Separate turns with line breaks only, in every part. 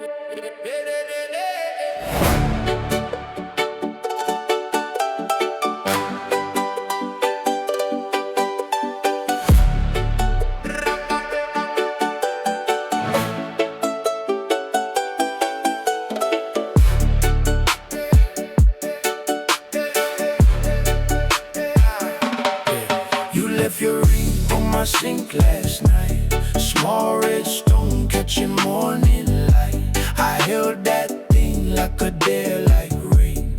You left your ring on my sink last night. Small red stone catching morning light. I held that thing like a daylight ring.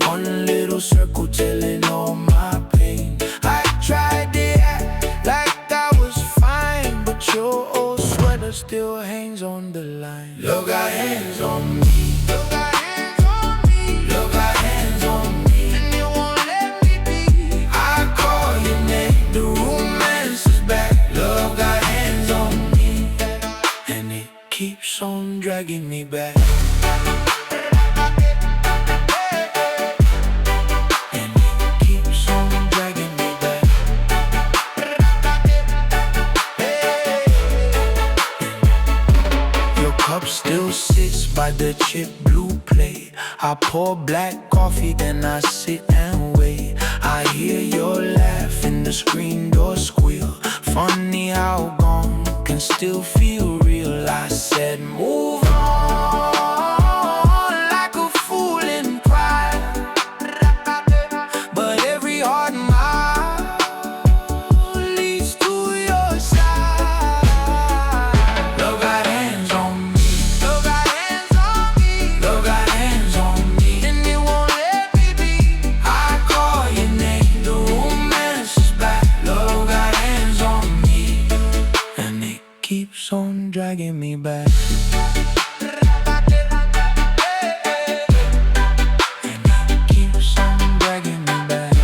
One little circle telling all my pain. I tried to act like I was fine, but your old sweater still hangs on the line. Love got hands on me. Love got hands on me. Love got hands on me. And it won't let me be. I call your name, the romance is back. Love got hands on me, and it keeps on dragging me back. And it keeps on dragging me back. Your cup still sits by the chip blue plate. I pour black coffee, then I sit and wait. I hear your laugh in the screen door squeal. Funny how gone can still feel real. I said move on like a fool in pride, but every hard mile leads to your side. Love got hands on me. Love got hands on me. Love got hands on me, and it won't let me be. I call your name, the romance is back. Love got hands on me, and it keeps on dragging me back. And it keeps on dragging me back.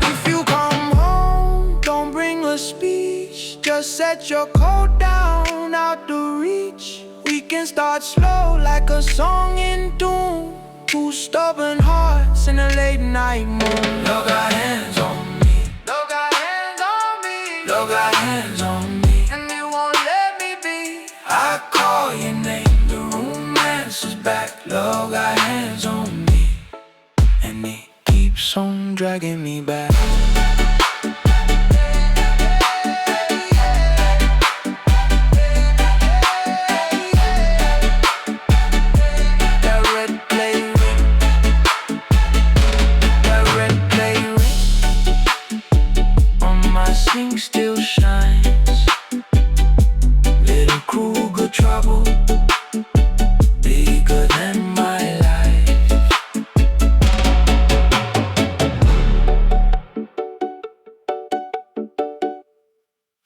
If you come home, don't bring a speech. Just set your coat down out the reach. We can start slow like a song in tune. Two stubborn hearts in a late night moon. Love got hands on me. Love got hands on me. Love got hands on me, and it won't let me be. I call your name, the romance is back. Love got hands on me, and it keeps on dragging me back. That red play ring, that red play ring on my sink still shines.